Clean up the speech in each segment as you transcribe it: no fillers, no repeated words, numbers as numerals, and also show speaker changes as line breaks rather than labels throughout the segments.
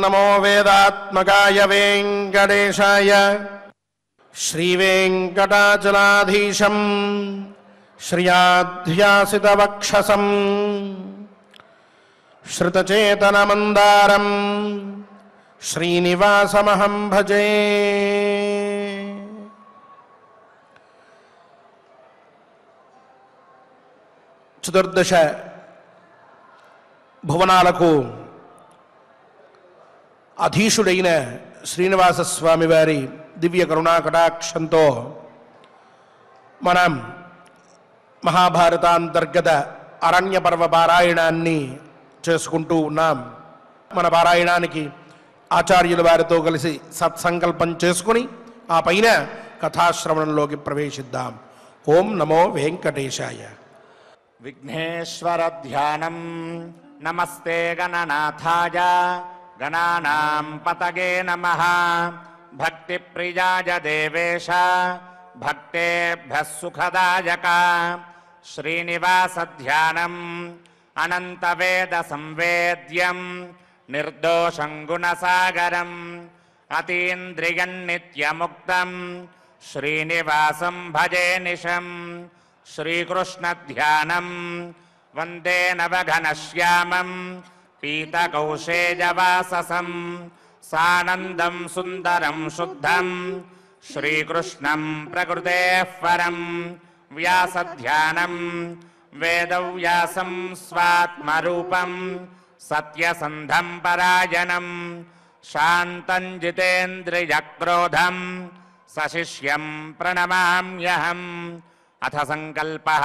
నమో వేదాత్మకాయ వెంకటేశాయ. శ్రీవేంకటాచలాధీశం శ్రియాధ్యాసితవక్షసం శ్రుతచేతనమందారం శ్రీనివాసమహం భజే. చతుర్దశ భువనాలకు అధీశుడైన శ్రీనివాసస్వామి వారి దివ్య కరుణా కటాక్షంతో మనం మహాభారతాంతర్గత అరణ్య పర్వ పారాయణాన్ని చేసుకుంటూ ఉన్నాం. మన పారాయణానికి ఆచార్యుల వారితో కలిసి సత్సంకల్పం చేసుకుని ఆ పైన కథాశ్రవణంలోకి ప్రవేశిద్దాం. ఓం నమో వెంకటేశాయ.
విఘ్నేశ్వర ధ్యానం. నమస్తే గణనాథాయ గణానాం పతగే నమః. భక్తి ప్రియాయ దేవేశ భక్తేభ్యః సుఖదాయక. శ్రీనివాస ధ్యానం అనంత వేద సంవేద్యం నిర్దోషం గుణసాగరం అతీంద్రియం నిత్యముక్తం శ్రీనివాసం భజే నిశం. శ్రీకృష్ణ ధ్యానం వందే నవఘనశ్యామం పీతకౌశేజవాససం సానందం సుందరం శుద్ధం శ్రీకృష్ణం ప్రకృతేః పరం. వ్యాసధ్యానం వేదవ్యాసం స్వాత్మరూపం సత్యసంధం పరాయణం శాంతం జితేంద్రియక్రోధం సశిష్యం ప్రణమామ్యహం. అథ సంకల్పః.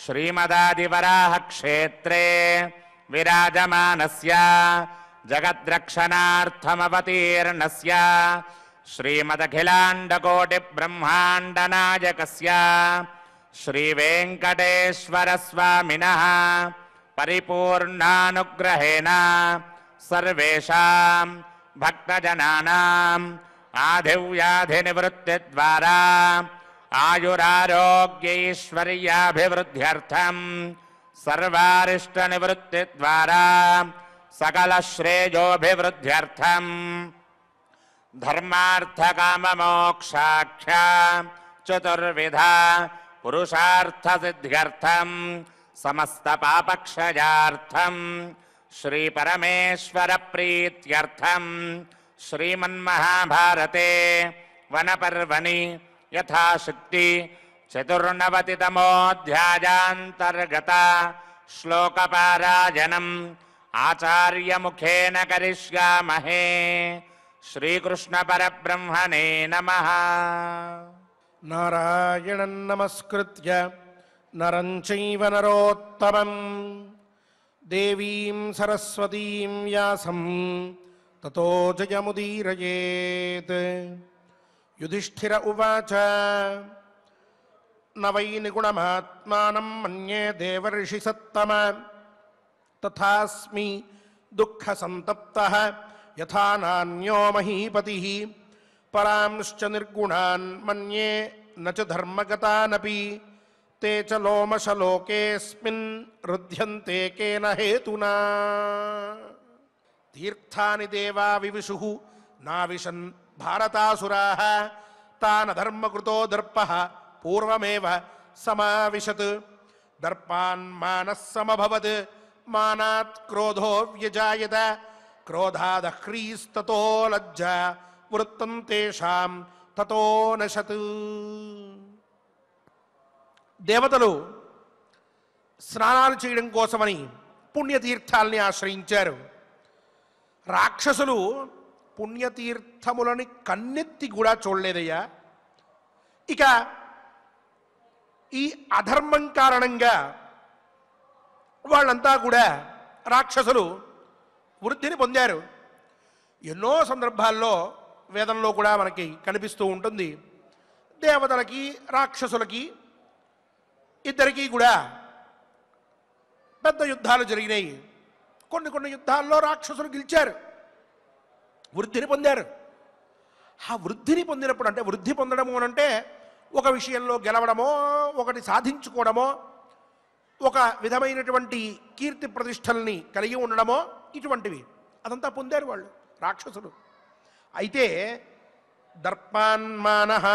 శ్రీమదాదివరాహ క్షేత్రే విరాజమానస్య జగద్రక్షణార్థమవతీర్ణస్య శ్రీమదఖిలాండకోటి బ్రహ్మాండనాయకస్య శ్రీవేంకటేశ్వర స్వామినః పరిపూర్ణానుగ్రహేణ సర్వేషాం భక్తజనానాం ఆధివ్యాధినివృత్తిద్వారా ఆయురారోగ్యైశ్వర్యాభివృద్ధ్యర్థం సర్వారిష్టనివృత్తిద్వారా సకలశ్రేయోభివృద్ధ్యర్థం ధర్మార్థకామమోక్షాఖ్య చతుర్విధ పురుషార్థసిద్ధ్యర్థం సమస్త పాపక్షయార్థం శ్రీపరమేశ్వర ప్రీత్యర్థం శ్రీమన్మహాభారతే వనపర్వణి యథాశక్తి చతుర్నవతితమోऽధ్యాయాంతర్గత శ్లోకపారాయణం ఆచార్యముఖేన కరిష్యామహే. శ్రీకృష్ణ పరబ్రహ్మణే నమః.
నారాయణం నమస్కృత్య నరం చైవ నరోత్తమం దేవీం సరస్వతీం వ్యాసం తతో జయముదీరయేత్. యుధిష్ఠిర ఉవాచ న వై నిగుణమాత్మానం మన్యే దేవర్షి సత్తమ తథాస్మి దుఃఖ సంతప్తః యథా నాన్యో మహీపతిః. పరాంశ్చ నిర్గుణాన్ మన్యే న చ ధర్మగతానపి తే చ లోమశలోకేస్మిన్ రుధ్యంతే కేన హేతునా. తీర్థాని దేవా వివిశుః నావిశన్ భారతాసురాః తాన ధర్మకృతో దర్పః పూర్వమేవ సమావిశత్. దర్పాన్ మానః సమభవత్ మానాత్ క్రోధో వ్యజాయత క్రోధాదహ్రీస్తతో లజ్జా వృత్తం తేషాం తతో నశత్. దేవతలు స్నానాలు చేయడం కోసమని పుణ్యతీర్థాలని ఆశ్రయించారు. రాక్షసులు పుణ్యతీర్థములని కన్నెత్తి కూడా చూడలేదయ్యా. ఇక ఈ అధర్మం కారణంగా వాళ్ళంతా కూడా రాక్షసులు వృద్ధిని పొందారు. ఎన్నో సందర్భాల్లో వేదంలో కూడా మనకి కనిపిస్తూ ఉంటుంది. దేవతలకి రాక్షసులకి ఇద్దరికీ కూడా పెద్ద యుద్ధాలు జరిగినాయి. కొన్ని యుద్ధాల్లో రాక్షసులు గెలిచారు, వృద్ధిని పొందారు. ఆ వృద్ధిని పొందినప్పుడు అంటే వృద్ధి పొందడము అంటే ఒక విషయంలో గెలవడమో, ఒకటి సాధించుకోవడమో, ఒక విధమైనటువంటి కీర్తి ప్రతిష్టల్ని కలిగి ఉండడమో, ఇటువంటివి. అదంతా పొందారు వాళ్ళు రాక్షసులు. అయితే దర్పాన్మానః,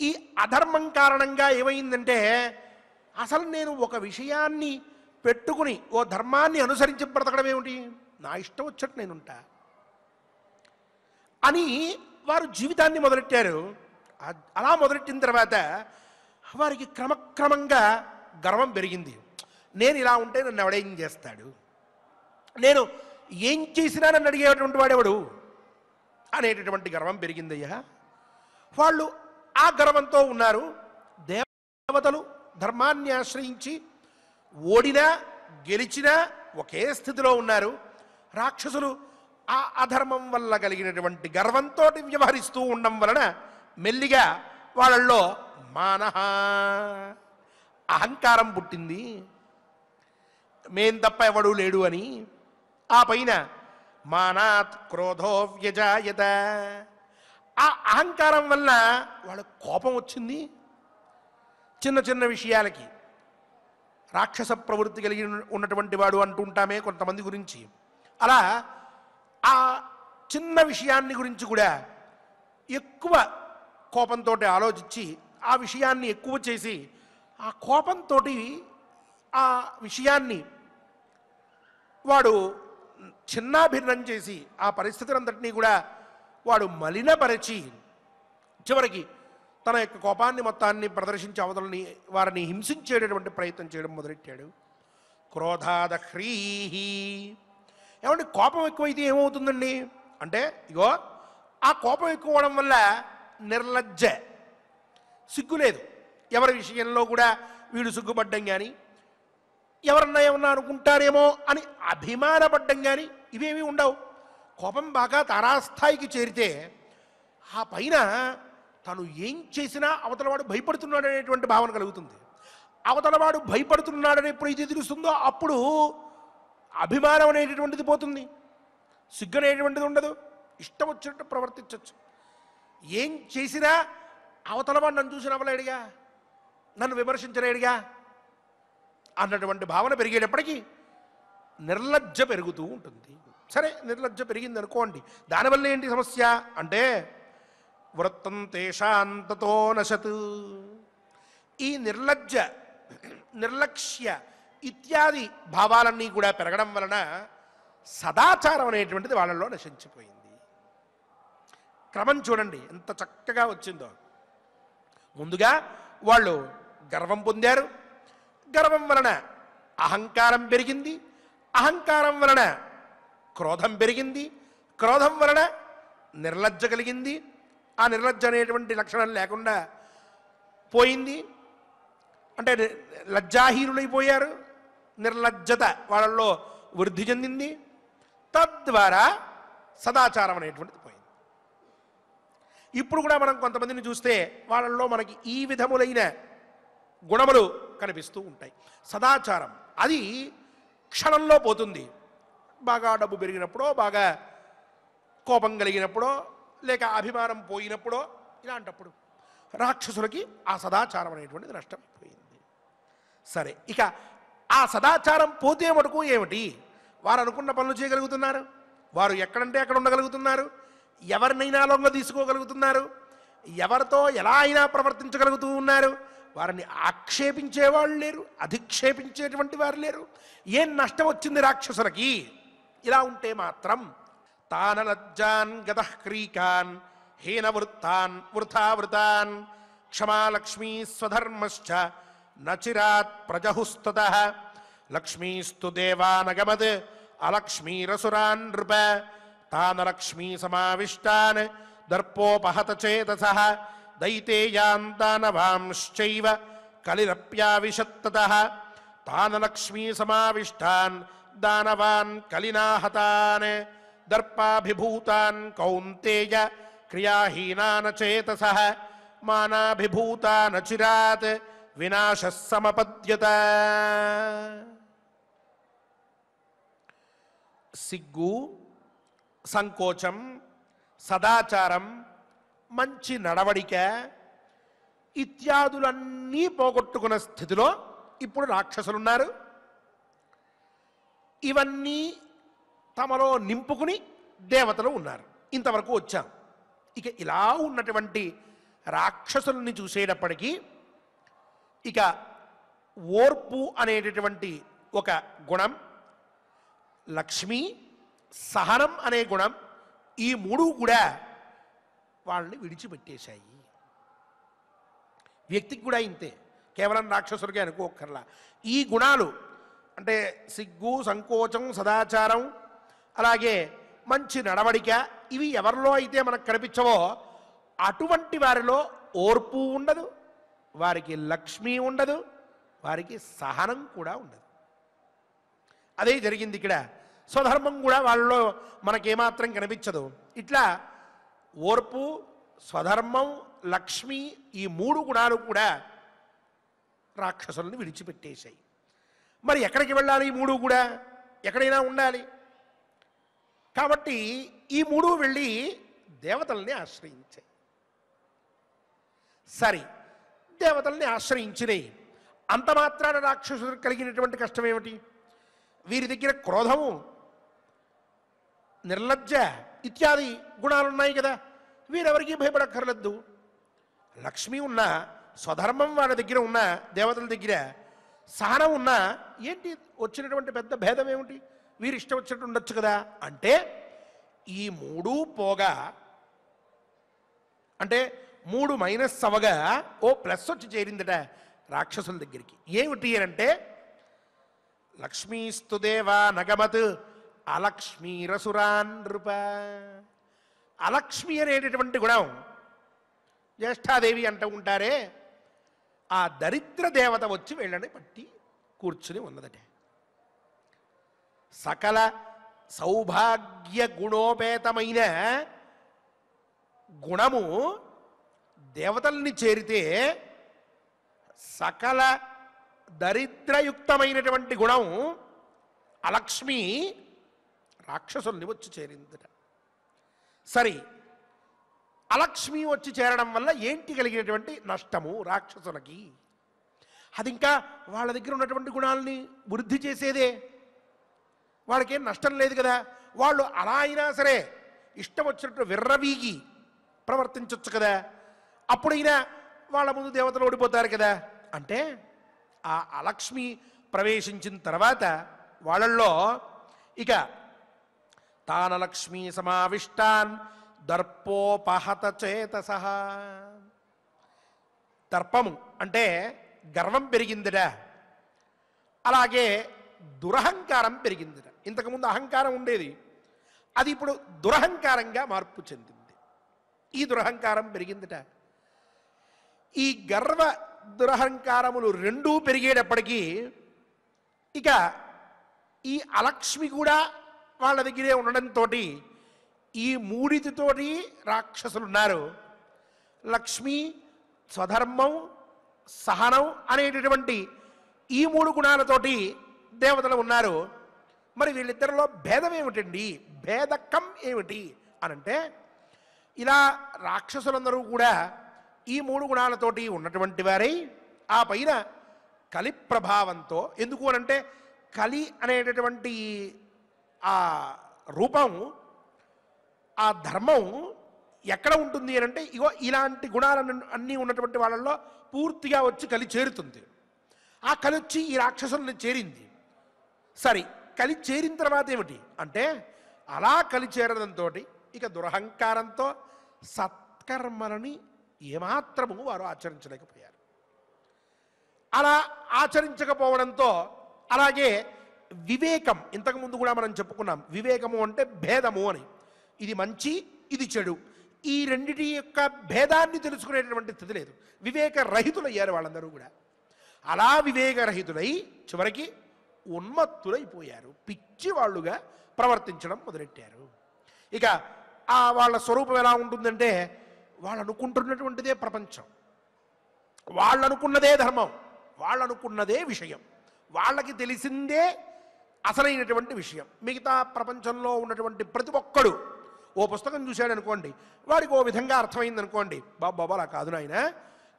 ఈ అధర్మం కారణంగా ఏమైందంటే అసలు నేను ఒక విషయాన్ని పెట్టుకుని ఓ ధర్మాన్ని అనుసరించి బ్రతకడం ఏమిటి, నా ఇష్టం వచ్చేట్టు నేనుంటా అని వారు జీవితాన్ని మొదలెట్టారు. అలా మొదలెట్టిన తర్వాత వారికి క్రమక్రమంగా గర్వం పెరిగింది. నేను ఇలా ఉంటే నన్ను ఎవడేం చేస్తాడు, నేను ఏం చేసినా నన్ను అడిగేటువంటి వాడెవడు అనేటటువంటి గర్వం పెరిగిందయ్యా. వాళ్ళు ఆ గర్వంతో ఉన్నారు. దేవతలు ధర్మాన్ని ఆశ్రయించి ఓడినా గెలిచినా ఒకే స్థితిలో ఉన్నారు. రాక్షసులు ఆ అధర్మం వల్ల కలిగినటువంటి గర్వంతో వ్యవహరిస్తూ ఉండడం వలన మెల్లిగా వాళ్ళల్లో మానః, అహంకారం పుట్టింది, మేం తప్ప ఎవడూ లేడు అని. ఆ పైన మానాత్ క్రోధో వ్యజాయత, ఆ అహంకారం వల్ల వాళ్ళకు కోపం వచ్చింది. చిన్న చిన్న విషయాలకి రాక్షస ప్రవృత్తి కలిగి ఉన్నటువంటి వాడు అంటుంటామే కొంతమంది గురించి, అలా ఆ చిన్న విషయాన్ని గురించి కూడా ఎక్కువ కోపంతో ఆలోచించి ఆ విషయాన్ని ఎక్కువ చేసి ఆ కోపంతో ఆ విషయాన్ని వాడు చిన్నాభిన్నం చేసి ఆ పరిస్థితులంతటినీ కూడా వాడు మలినపరిచి చివరికి తన యొక్క కోపాన్ని మొత్తాన్ని ప్రదర్శించి అవతలని వారిని హింసించేటటువంటి ప్రయత్నం చేయడం మొదలెట్టాడు. క్రోధాదహ్రీహి, ఏమంటే కోపం ఎక్కువైతే ఏమవుతుందండి అంటే, ఇగో ఆ కోపం ఎక్కువ అవడం వల్ల నిర్లజ్జ, సిగ్గులేదు, ఎవరి విషయంలో కూడా వీడు సిగ్గుపడ్డం కానీ ఎవరన్నా ఏమన్నా అనుకుంటారేమో అని అభిమానపడ్డం కానీ ఇవేమీ ఉండవు. కోపం బాగా తారాస్థాయికి చేరితే ఆ పైన తను ఏం చేసినా అవతలవాడు భయపడుతున్నాడు అనేటువంటి భావన కలుగుతుంది. అవతలవాడు భయపడుతున్నాడని ఎప్పుడైతే తెలుస్తుందో అప్పుడు అభిమానం అనేటటువంటిది పోతుంది, సిగ్గు అనేటువంటిది ఉండదు, ఇష్టం వచ్చినట్టు ప్రవర్తించవచ్చు. ఏం చేసినా అవతలవాడు నన్ను చూసి నవ్వలేడుగా, నన్ను విమర్శించలేడుగా అన్నటువంటి భావన పెరిగేటప్పటికీ నిర్లజ్జ పెరుగుతూ ఉంటుంది. సరే, నిర్లజ్జ పెరిగింది అనుకోండి, దానివల్ల ఏంటి సమస్య అంటే వృత్తం తేషాంతతో నశత్, ఈ నిర్లజ్జ నిర్లక్ష్య ఇత్యాది భావాలన్నీ కూడా పెరగడం వలన సదాచారం అనేటువంటిది వాళ్ళలో నశించిపోయింది. క్రమం చూడండి ఎంత చక్కగా వచ్చిందో. ముందుగా వాళ్ళు గర్వం పొందారు, గర్వం వలన అహంకారం పెరిగింది, అహంకారం వలన క్రోధం పెరిగింది, క్రోధం వలన నిర్లజ్జ కలిగింది, ఆ నిర్లజ్జ అనేటువంటి లక్షణం లేకుండా పోయింది, అంటే లజ్జాహీనులైపోయారు, నిర్లజ్జత వాళ్ళల్లో వృద్ధి చెందింది, తద్వారా సదాచారం అనేటువంటిది పోయింది. ఇప్పుడు కూడా మనం కొంతమందిని చూస్తే వాళ్ళల్లో మనకి ఈ విధములైన గుణములు కనిపిస్తూ ఉంటాయి. సదాచారం అది క్షణంలో పోతుంది. బాగా డబ్బు పెరిగినప్పుడో, బాగా కోపం కలిగినప్పుడో, లేక అభిమానం పోయినప్పుడో, ఇలాంటప్పుడు రాక్షసులకి ఆ సదాచారం అనేటువంటిది నష్టమైపోయింది. సరే, ఇక ఆ సదాచారం పోతే మటుకు ఏమిటి, వారు అనుకున్న పనులు చేయగలుగుతున్నారు, వారు ఎక్కడంటే అక్కడ ఉండగలుగుతున్నారు, ఎవరినైనా లొంగ తీసుకోగలుగుతున్నారు, ఎవరితో ఎలా అయినా ప్రవర్తించగలుగుతూ ఉన్నారు, వారిని ఆక్షేపించేవాళ్ళు లేరు, అధిక్షేపించేటువంటి వారు లేరు. ఏం నష్టం వచ్చింది రాక్షసులకి? ఇలా ఉంటే మాత్రం తానలజ్జాన్ గతఃక్రీకాన్ హీనవృత్తాన్ వృథావృతాన్ క్షమాలక్ష్మీ స్వధర్మశ్చ నచిరాత్ ప్రజహుస్తతః లక్ష్మీస్తు దేవానగమద్ అలక్ష్మీరసురాన్ నృప తానలక్ష్మీ సమావిష్టాన్ దర్పోపహత చేతసః దైతేయాన్ దానవాంశ్చైవ కలిరప్యావిశత్తతః తానలక్ష్మీ సమావిష్టాన్ దానవాన్ కలినాహతాన్ దర్పాభిభూతాన్ కౌంతేయ క్రియాహీనాన్ చేతసః మానాభిభూతాన్ చిరాత్ వినాశః సమపద్యత. సిగ్గు, సంకోచం, సదాచారం, మంచి నడవడిక ఇత్యాదులన్నీ పోగొట్టుకున్న స్థితిలో ఇప్పుడు రాక్షసులున్నారు. ఇవన్నీ తమలో నింపుకుని దేవతలు ఉన్నారు. ఇంతవరకు వచ్చాం. ఇక ఇలా ఉన్నటువంటి రాక్షసుల్ని చూసేటప్పటికీ ఇక ఓర్పు అనేటటువంటి ఒక గుణం, లక్ష్మి, సహనం అనే గుణం, ఈ మూడు కూడా వాళ్ళని విడిచిపెట్టేశాయి. వ్యక్తికి కూడా ఇంతే, కేవలం రాక్షసుడికే అనుకోకర్లా. ఈ గుణాలు అంటే సిగ్గు, సంకోచం, సదాచారం, అలాగే మంచి నడవడిక, ఇవి ఎవరిలో అయితే మనకు కనిపించవో అటువంటి వారిలో ఓర్పు ఉండదు, వారికి లక్ష్మి ఉండదు, వారికి సహనం కూడా ఉండదు. అదే జరిగింది ఇక్కడ. స్వధర్మం కూడా వాళ్ళలో మనకేమాత్రం కనిపించదు. ఇట్లా ఓర్పు, స్వధర్మం, లక్ష్మి, ఈ మూడు గుణాలు కూడా రాక్షసుల్ని విడిచిపెట్టేశాయి. మరి ఎక్కడికి వెళ్ళాలి? ఈ మూడు కూడా ఎక్కడైనా ఉండాలి. కాబట్టి ఈ మూడు వెళ్ళి దేవతల్ని ఆశ్రయించాయి. సరే, దేవతల్ని ఆశ్రయించినాయి. అంత మాత్రాన రాక్షసులకు కలిగినటువంటి కష్టం ఏమిటి? వీరి దగ్గర క్రోధము, నిర్లజ్జ ఇత్యాది గుణాలున్నాయి కదా, వీరెవరికి భయపడక్కర్లేదు. లక్ష్మి ఉన్న, స్వధర్మం వాళ్ళ దగ్గర ఉన్న, దేవతల దగ్గర సహనం ఉన్న, ఏంటి వచ్చినటువంటి పెద్ద భేదం ఏమిటి? వీరు ఇష్టం వచ్చినట్టు ఉండొచ్చు కదా అంటే, ఈ మూడు పోగా అంటే 3 మైనస్ అవగా ఓ ప్లస్ వచ్చి చేరిందట రాక్షసుల దగ్గరికి. ఏమిటి అంటే, లక్ష్మీస్తు దేవా నగమత్ అలక్ష్మీరసురాన్ నృప. అలక్ష్మి అనేటటువంటి గుణం జ్యేష్ఠాదేవి అంటూ ఉంటారే, ఆ దరిద్ర దేవత వచ్చి వీళ్ళని పట్టి కూర్చుని ఉన్నదట. సకల సౌభాగ్య గుణోపేతమైన గుణము దేవతల్ని చేరితే సకల దరిద్రయుక్తమైనటువంటి గుణం అలక్ష్మి రాక్షసుల్ని వచ్చి చేరిందట. సరే, అలక్ష్మి వచ్చి చేరడం వల్ల ఏంటి కలిగినటువంటి నష్టము రాక్షసులకి? అది ఇంకా వాళ్ళ దగ్గర ఉన్నటువంటి గుణాలని వృద్ధి చేసేదే, వాళ్ళకేం నష్టం లేదు కదా. వాళ్ళు అలా అయినా సరే ఇష్టం వచ్చినట్టు విర్రవీగి ప్రవర్తించవచ్చు కదా, అప్పుడైనా వాళ్ళ ముందు దేవతలు ఓడిపోతారు కదా. అంటే ఆ అలక్ష్మి ప్రవేశించిన తర్వాత వాళ్ళల్లో ఇక తానలక్ష్మీ సమావిష్టాన్ దర్పోపహత చేతసః. దర్పము అంటే గర్వం పెరిగిందిట, అలాగే దురహంకారం పెరిగిందిట. ఇంతకుముందు అహంకారం ఉండేది, అది ఇప్పుడు దురహంకారంగా మార్పు చెందింది. ఈ దురహంకారం పెరిగిందిట. ఈ గర్వ దురహంకారములు రెండూ పెరిగేటప్పటికీ ఇక ఈ అలక్ష్మి కూడా వాళ్ళ దగ్గరే ఉండడంతో ఈ మూడిటితోటి రాక్షసులు ఉన్నారు. లక్ష్మి, స్వధర్మం, సహనం అనేటటువంటి ఈ మూడు గుణాలతోటి దేవతలు ఉన్నారు. మరి వీళ్ళిద్దరిలో భేదం ఏమిటండి? భేదకం ఏమిటి అనంటే, ఇలా రాక్షసులందరూ కూడా ఈ మూడు గుణాలతోటి ఉన్నటువంటి వారై ఆ పైన కలి ప్రభావంతో, ఎందుకు అనంటే కలి అనేటటువంటి ఆ రూపం, ఆ ధర్మం ఎక్కడ ఉంటుంది అనంటే, ఇగో ఇలాంటి గుణాలను అన్నీ ఉన్నటువంటి వాళ్ళల్లో పూర్తిగా వచ్చి కలి చేరుతుంది. ఆ కలి వచ్చి ఈ రాక్షసుల్ని చేరింది. సరే, కలి చేరిన తర్వాత ఏమిటి అంటే, అలా కలి చేరడంతో ఇక దురహంకారంతో సత్కర్మలని ఏమాత్రము వారు ఆచరించలేకపోయారు. అలా ఆచరించకపోవడంతో, అలాగే వివేకం, ఇంతకుముందు కూడా మనం చెప్పుకున్నాం, వివేకము అంటే భేదము అని. ఇది మంచి, ఇది చెడు, ఈ రెండిటి యొక్క భేదాన్ని తెలుసుకునేటటువంటి స్థితి లేదు. వివేక రహితులయ్యారు వాళ్ళందరూ కూడా. అలా వివేకరహితులై చివరికి ఉన్మత్తులైపోయారు, పిచ్చి వాళ్ళుగా ప్రవర్తించడం మొదలెట్టారు. ఇక ఆ వాళ్ళ స్వరూపం ఎలా ఉంటుందంటే, వాళ్ళు అనుకుంటున్నటువంటిదే ప్రపంచం, వాళ్ళు అనుకున్నదే ధర్మం, వాళ్ళు అనుకున్నదే విషయం, వాళ్ళకి తెలిసిందే అసలైనటువంటి విషయం. మిగతా ప్రపంచంలో ఉన్నటువంటి ప్రతి ఒక్కడు ఓ పుస్తకం చూశాడు అనుకోండి, వాడికి ఓ విధంగా అర్థమైంది అనుకోండి, బాబా అలా కాదు నాయన,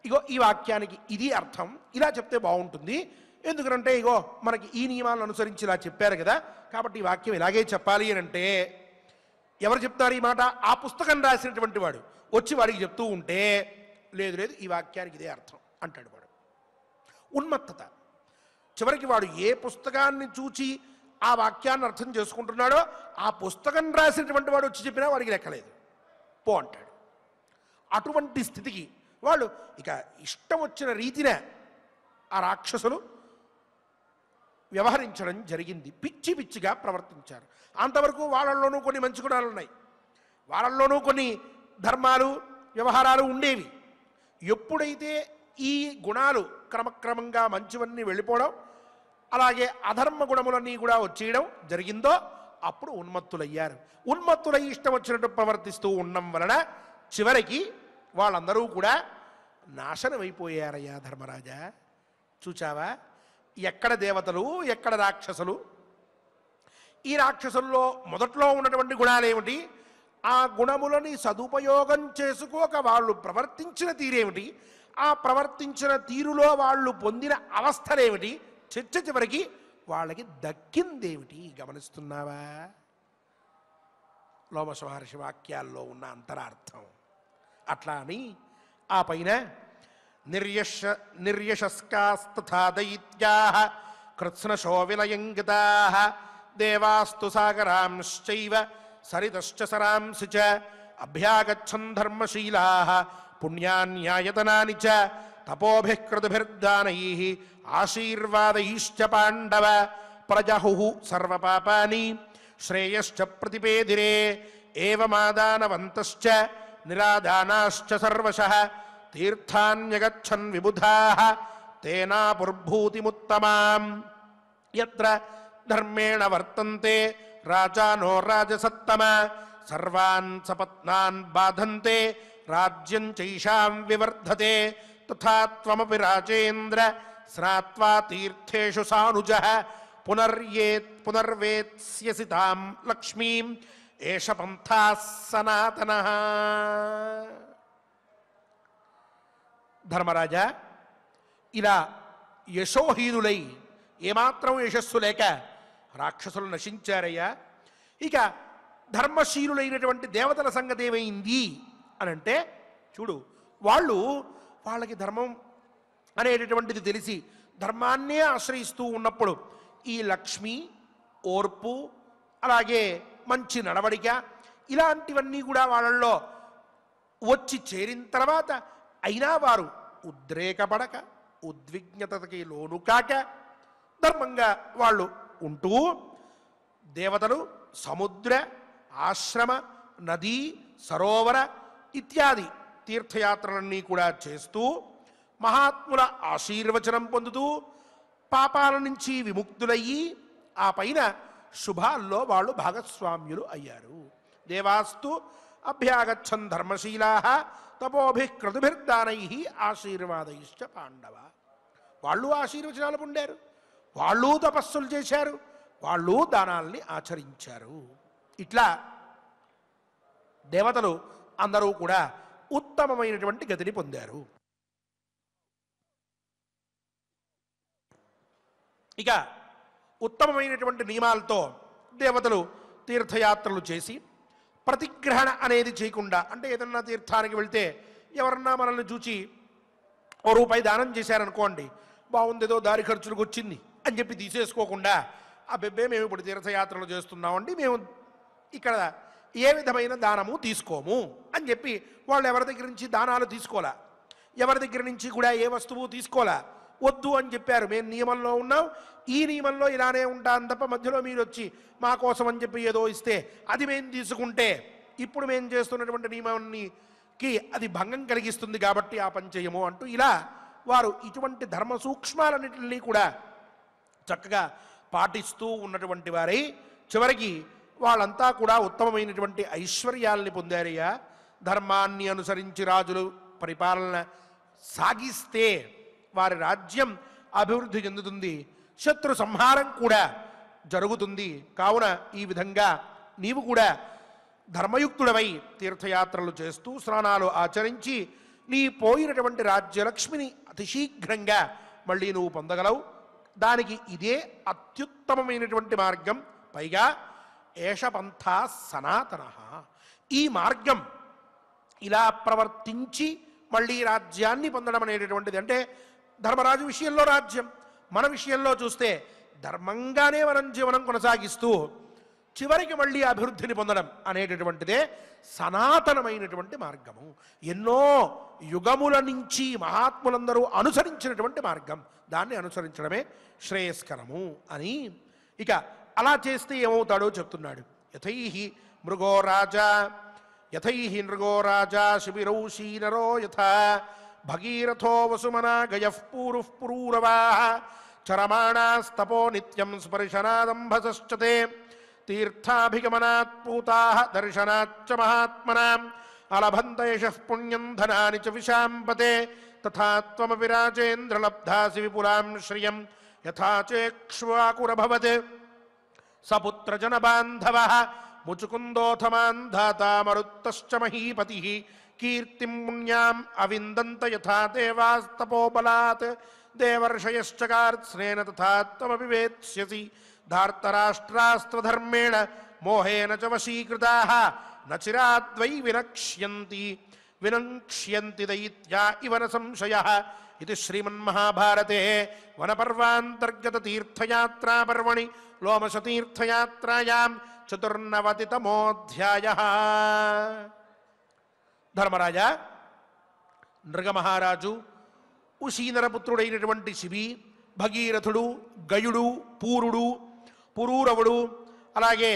ఇగో ఈ వాక్యానికి ఇది అర్థం, ఇలా చెప్తే బాగుంటుంది, ఎందుకంటే ఇగో మనకి ఈ నియమాలను అనుసరించి ఇలా చెప్పారు కదా, కాబట్టి ఈ వాక్యం ఇలాగే చెప్పాలి అని అంటే ఎవరు చెప్తారు ఈ మాట? ఆ పుస్తకం రాసినటువంటి వాడు వచ్చి వాడికి చెప్తూ ఉంటే లేదు లేదు ఈ వాక్యానికి ఇదే అర్థం అంటాడు వాడు. ఉన్మత్తత. చివరికి వాడు ఏ పుస్తకాన్ని చూచి ఆ వాక్యాన్ని అర్థం చేసుకుంటున్నాడో ఆ పుస్తకం రాసినటువంటి వాడు వచ్చి చెప్పినా వాడికి లెక్కలేదు, పో అంటాడు. అటువంటి స్థితికి వాళ్ళు ఇక ఇష్టం వచ్చిన రీతినే ఆ రాక్షసులు వ్యవహరించడం జరిగింది. పిచ్చి పిచ్చిగా ప్రవర్తించారు. అంతవరకు వాళ్ళల్లోనూ కొన్ని మంచి గుణాలు ఉన్నాయి, వాళ్ళల్లోనూ కొన్ని ధర్మాలు వ్యవహారాలు ఉండేవి. ఎప్పుడైతే ఈ గుణాలు క్రమక్రమంగా మంచివన్నీ వెళ్ళిపోవడం, అలాగే అధర్మ గుణములన్నీ కూడా వచ్చేయడం జరిగిందో అప్పుడు ఉన్మత్తులయ్యారు. ఉన్మత్తులై ఇష్టం వచ్చినట్టు ప్రవర్తిస్తూ ఉండడం వలన చివరికి వాళ్ళందరూ కూడా నాశనమైపోయారయ్యా ధర్మరాజా. చూచావా ఎక్కడ దేవతలు ఎక్కడ రాక్షసులు? ఈ రాక్షసుల్లో మొదట్లో ఉన్నటువంటి గుణాలేమిటి? ఆ గుణములని సదుపయోగం చేసుకోక వాళ్ళు ప్రవర్తించిన తీరేమిటి? ఆ ప్రవర్తించిన తీరులో వాళ్ళు పొందిన అవస్థలేమిటి? చర్చ చివరికి వాళ్ళకి దక్కిందేమిటి గమనిస్తున్నావా? లోమశ మహర్షి వాక్యాల్లో ఉన్న అంతరార్థం. అట్లా అని ఆ పైన నిర్యశస్కాస్తథా దైత్యాః కృత్స్నశో విలయంగితాః దేవాస్తు సాగరాంశ్చైవ సరితశ్చ సరాంసి చ అభ్యాగచ్చన్ ధర్మశీలాః పుణ్యాన్యాయతనాని చ తపోభిః కృతుభిర్దానైః ఆశీర్వాదైశ్చ పాండవ ప్రజహుః సర్వపాపాని శ్రేయశ్చ ప్రతిపేదిరే ఏవమాదానవంతశ్చ నిరాదానాశ్చ సర్వశః తీర్థాన్యగచ్చన్ విబుధాః తేనాపుర్భూతిముత్తమాం యత్ర ధర్మేణ వర్తంతే రాజానో రాజసత్తమ సర్వాన్ సపత్నాన్ బాధంతే రాజ్యం చైషాం వివర్ధతే తథా త్వమపి రాజేంద్ర స్నాత్వా తీర్థేషు సానుజః పునర్వేత్స్యసి తాం లక్ష్మీం ఏష పంథా సనాతనః. ధర్మరాజా, ఇలా యశోహీనులై ఏమాత్రం యశస్సు లేక రాక్షసులు నశించారయ్యా. ఇక ధర్మశీలులైనటువంటి దేవతల సంగతి ఏమైంది అని అంటే చూడు, వాళ్ళకి ధర్మం అనేటటువంటిది తెలిసి ధర్మాన్నే ఆశ్రయిస్తూ ఉన్నప్పుడు ఈ లక్ష్మి, ఓర్పు, అలాగే మంచి నడవడిక ఇలాంటివన్నీ కూడా వాళ్ళల్లో వచ్చి చేరిన తర్వాత అయినా వారు ఉద్రేకపడక ఉద్విగ్నతకి లోను కాక ధర్మంగా వాళ్ళు ఉంటూ దేవతలు సముద్ర, ఆశ్రమ, నదీ, సరోవర ఇత్యాది తీర్థయాత్రలన్నీ కూడా చేస్తూ మహాత్ముల ఆశీర్వచనం పొందుతూ పాపాల నుంచి విముక్తులయ్యి ఆ పైన శుభాల్లో వాళ్ళు భాగస్వామ్యులు అయ్యారు. దేవాస్తు అభ్యాగచ్చన్ ధర్మశీలాః తపోభిః క్రతుభిర్దానైః ఆశీర్వాదైశ్చ పాండవ. వాళ్ళు ఆశీర్వచనాలు పొందారు, వాళ్ళు తపస్సులు చేశారు, వాళ్ళు దానాల్ని ఆచరించారు. ఇట్లా దేవతలు అందరూ కూడా ఉత్తమమైనటువంటి గతిని పొందారు. ఇక ఉత్తమమైనటువంటి నియమాలతో దేవతలు తీర్థయాత్రలు చేసి ప్రతిగ్రహణ అనేది చేయకుండా, అంటే ఏదన్నా తీర్థానికి వెళ్తే ఎవరన్నా మనల్ని చూచి ఓ రూపాయి దానం చేశారనుకోండి, బాగుందేదో దారి ఖర్చులకు వచ్చింది అని చెప్పి తీసేసుకోకుండా అబ్బెబ్బే మేము ఇప్పుడు తీర్థయాత్రలు చేస్తున్నామండి, మేము ఇక్కడ ఏ విధమైన దానము తీసుకోము అని చెప్పి వాళ్ళు ఎవరి దగ్గర నుంచి దానాలు తీసుకోలే, ఎవరి దగ్గర నుంచి కూడా ఏ వస్తువు తీసుకోలే, వద్దు అని చెప్పారు. మేము నియమంలో ఉన్నాం, ఈ నియమంలో ఇలానే ఉంటాం తప్ప మధ్యలో మీరు వచ్చి మా కోసం అని చెప్పి ఏదో ఇస్తే అది మేము తీసుకుంటే ఇప్పుడు మేము చేస్తున్నటువంటి నియమానికి అది భంగం కలిగిస్తుంది కాబట్టి ఆ పని చేయము అంటూ ఇలా వారు ఇటువంటి ధర్మ సూక్ష్మాలన్నింటినీ కూడా చక్కగా పాటిస్తూ ఉన్నటువంటి వారై చివరికి వాళ్ళంతా కూడా ఉత్తమమైనటువంటి ఐశ్వర్యాల్ని పొందారయ్యా. ధర్మాన్ని అనుసరించి రాజులు పరిపాలన సాగిస్తే వారి రాజ్యం అభివృద్ధి చెందుతుంది, శత్రు సంహారం కూడా జరుగుతుంది. కావున ఈ విధంగా నీవు కూడా ధర్మయుక్తుడవై తీర్థయాత్రలు చేస్తూ స్నానాలు ఆచరించి నీ పోయినటువంటి రాజ్యలక్ష్మిని అతి శీఘ్రంగా మళ్ళీ నువ్వు పొందగలవు. దానికి ఇదే అత్యుత్తమమైనటువంటి మార్గం. పైగా ఏష పంథా సనాతన, ఈ మార్గం ఇలా ప్రవర్తించి మళ్ళీ రాజ్యాన్ని పొందడం అనేటటువంటిది. అంటే ధర్మరాజు విషయంలో రాజ్యం, మన విషయంలో చూస్తే ధర్మంగానే మనం జీవనం కొనసాగిస్తూ చివరికి మళ్ళీ అభివృద్ధిని పొందడం అనేటటువంటిదే సనాతనమైనటువంటి మార్గము. ఎన్నో యుగముల నుంచి మహాత్ములందరూ అనుసరించినటువంటి మార్గం, దాన్ని అనుసరించడమే శ్రేయస్కరము అని. ఇక అలా చేస్తే ఏమవుతాడో చెప్తున్నాడు. యథైహి నృగో రాజా శిబిరౌ శీనరో యథా భగీరథో వసుమనా గయః పూరుః పురూరవాః చరమాణాస్తపో నిత్యం స్పర్శనాదంభసశ్చతే తీర్థాభిగమనాత్ పూతాః దర్శనాచ్చ మహాత్మనాం అలభంత యశః పుణ్యం ధనాని చ విశాంపతే తథా త్వమపి రాజేంద్ర లబ్ధాసి విపులాం శ్రియం యథా చేక్ష్వాకురభవత్ సపుత్రజన బాంధవః ముచుకుందోథమాన్ ధాతా మరుత్తశ్చ మహీపతిః కీర్తిం పుణ్యాం అవిందంత యథా దేవాస్తపోబలాత్ దేవర్షయశ్చకార్త్స్నేన తథా త్వమపి వేత్స్యసి ధార్తరాష్ట్రాస్త్వధర్మేణ మోహేన చ వశీకృతాః న చిరాద్వై వినక్ష్యంతి దైత్యా ఇవ న సంశయః. ఇది శ్రీమన్మహాభారతే వనపర్వాంతర్గత తీర్థయాత్రా పర్వణి లోమశతీర్థయాత్రాయాం 94తమోऽధ్యాయః. ధర్మరాజా, నృగమహారాజు, ఉశీనరపుత్రుడైనటువంటి శిబి, భగీరథుడు, గయుడు, పూరుడు, పురూరవుడు, అలాగే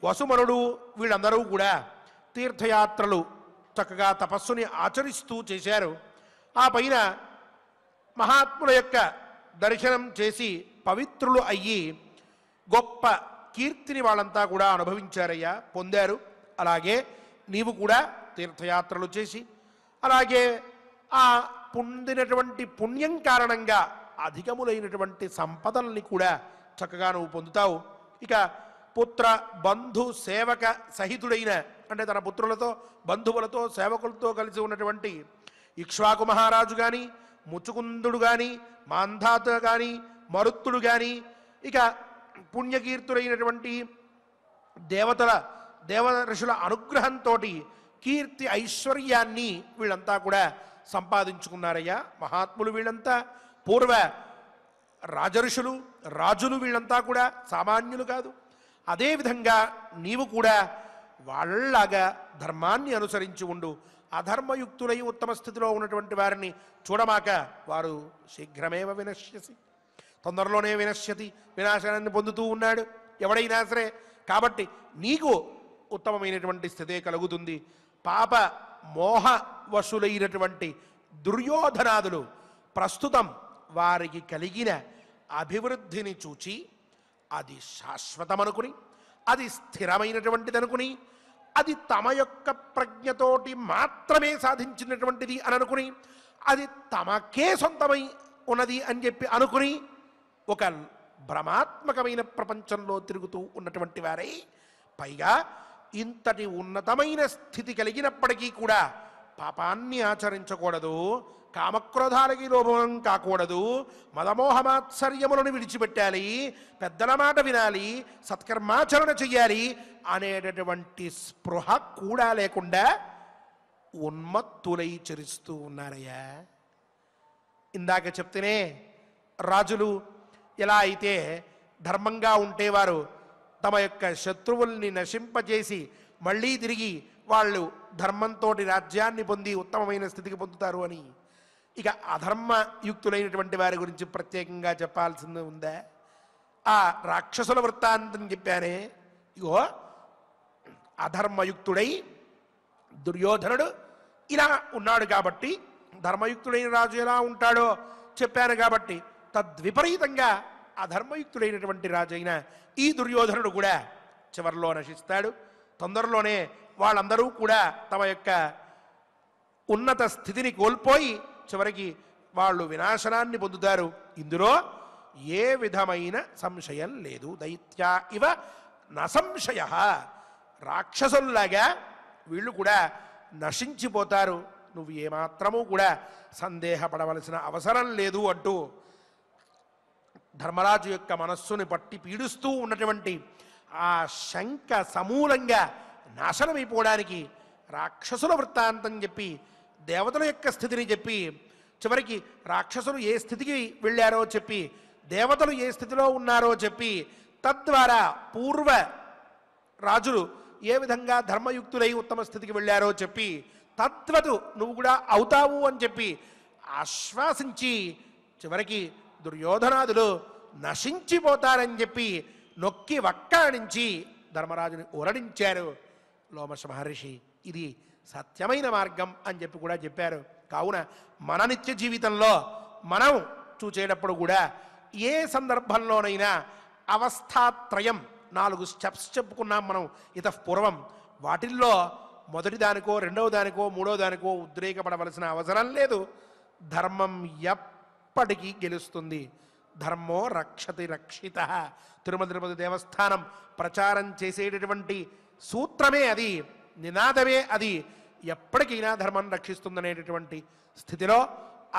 వసుమనుడు, వీళ్ళందరూ కూడా తీర్థయాత్రలు చక్కగా తపస్సుని ఆచరిస్తూ చేశారు. ఆ పైన మహాత్ముల యొక్క దర్శనం చేసి పవిత్రులు అయ్యి గొప్ప కీర్తిని వాళ్ళంతా కూడా అనుభవించారయ్యా, పొందారు. అలాగే నీవు కూడా తీర్థయాత్రలు చేసి అలాగే ఆ పొందినటువంటి పుణ్యం కారణంగా అధికములైనటువంటి సంపదల్ని కూడా చక్కగా నువ్వు పొందుతావు. ఇక పుత్ర బంధు సేవక సహితుడైన, అంటే తన పుత్రులతో బంధువులతో సేవకులతో కలిసి ఉన్నటువంటి ఇక్ష్వాకు మహారాజు కానీ, ముచుకుందుడు కానీ, మాంధాత కానీ, మరుత్తుడు కానీ, ఇక పుణ్యకీర్తులైనటువంటి దేవఋషుల అనుగ్రహంతో కీర్తి ఐశ్వర్యాన్ని వీళ్ళంతా కూడా సంపాదించుకున్నారయ్యా. మహాత్ములు వీళ్ళంతా పూర్వ రాజఋషులు, రాజులు, వీళ్ళంతా కూడా సామాన్యులు కాదు. అదేవిధంగా నీవు కూడా వాళ్ళలాగా ధర్మాన్ని అనుసరించి ఉండు. అధర్మయుక్తులై ఉత్తమ స్థితిలో ఉన్నటువంటి వారిని చూడమాక, వారు శీఘ్రమేవ వినశ్యసి, తొందరలోనే వినశ్యతి, వినాశనాన్ని పొందుతూ ఉన్నాడు ఎవడైనా సరే. కాబట్టి నీకు ఉత్తమమైనటువంటి స్థితే కలుగుతుంది. పాప మోహ వశులైనటువంటి దుర్యోధనాదులు ప్రస్తుతం వారికి కలిగిన అభివృద్ధిని చూచి అది శాశ్వతమనుకుని, అది స్థిరమైనటువంటిది అనుకుని, అది తమ యొక్క ప్రజ్ఞతోటి మాత్రమే సాధించినటువంటిది అని అనుకుని, అది తమకే సొంతమై ఉన్నది అని చెప్పి అనుకుని ఒక భ్రమాత్మకమైన ప్రపంచంలో తిరుగుతూ ఉన్నటువంటి వారై, పైగా ఇంతటి ఉన్నతమైన స్థితి కలిగినప్పటికీ కూడా పాపాన్ని ఆచరించకూడదు, కామక్రోధాలకి లోభం కాకూడదు, మదమోహమాత్సర్యములను విడిచిపెట్టాలి, పెద్దల మాట వినాలి, సత్కర్మాచరణ చెయ్యాలి అనేటటువంటి స్పృహ కూడా లేకుండా ఉన్మత్తులై చరిస్తూ ఉన్నారయ్యా. ఇందాక చెప్తేనే రాజులు ఎలా అయితే ధర్మంగా ఉంటేవారు తమ యొక్క శత్రువుల్ని నశింపజేసి మళ్ళీ తిరిగి వాళ్ళు ధర్మంతో రాజ్యాన్ని పొంది ఉత్తమమైన స్థితికి పొందుతారు అని, ఇక అధర్మయుక్తులైనటువంటి వారి గురించి ప్రత్యేకంగా చెప్పాల్సింది ఉందా? ఆ రాక్షసుల వృత్తాంతం చెప్పానే. ఇగో అధర్మయుక్తుడై దుర్యోధనుడు ఇలా ఉన్నాడు కాబట్టి, ధర్మయుక్తుడైన రాజు ఎలా ఉంటాడో చెప్పాను కాబట్టి, తద్విపరీతంగా అధర్మయుక్తుడైనటువంటి రాజైన ఈ దుర్యోధనుడు కూడా చివరిలో నశిస్తాడు. తొందరలోనే వాళ్ళందరూ కూడా తమ యొక్క ఉన్నత స్థితిని కోల్పోయి చివరికి వాళ్ళు వినాశనాన్ని పొందుతారు. ఇందులో ఏ విధమైన సంశయం లేదు. దైత్యా ఇవ నసంశయ, రాక్షసుల్లాగా వీళ్ళు కూడా నశించిపోతారు, నువ్వు ఏమాత్రమూ కూడా సందేహపడవలసిన అవసరం లేదు అంటూ ధర్మరాజు యొక్క మనస్సుని పట్టి పీడిస్తూ ఉన్నటువంటి ఆ శంక సమూలంగా నాశనమైపోవడానికి రాక్షసుల వృత్తాంతం చెప్పి దేవతల యొక్క స్థితిని చెప్పి చివరికి రాక్షసులు ఏ స్థితికి వెళ్ళారో చెప్పి దేవతలు ఏ స్థితిలో ఉన్నారో చెప్పి తద్వారా పూర్వ రాజులు ఏ విధంగా ధర్మయుక్తులై ఉత్తమ స్థితికి వెళ్ళారో చెప్పి తద్వతు నువ్వు కూడా అవుతావు అని చెప్పి ఆశ్వాసించి చివరికి దుర్యోధనాదులు నశించిపోతారని చెప్పి నొక్కి వక్కాణించి ధర్మరాజుని ఊరడించారు లోమశ మహర్షి. ఇది సత్యమైన మార్గం అని చెప్పి కూడా చెప్పారు. కావున మన నిత్య జీవితంలో మనం చూచేటప్పుడు కూడా ఏ సందర్భంలోనైనా అవస్థాత్రయం 4 స్టెప్స్ చెప్పుకున్నాం మనం ఇతఃపూర్వం. వాటిల్లో మొదటి దానికో రెండవ దానికో మూడవ దానికో ఉద్రేకపడవలసిన అవసరం లేదు. ధర్మం ఎప్పటికీ గెలుస్తుంది. ధర్మో రక్షతి రక్షిత. తిరుమల తిరుపతి దేవస్థానం ప్రచారం చేసేటటువంటి సూత్రమే అది, నినాదమే అది. ఎప్పటికైనా ధర్మం రక్షిస్తుందనేటటువంటి స్థితిలో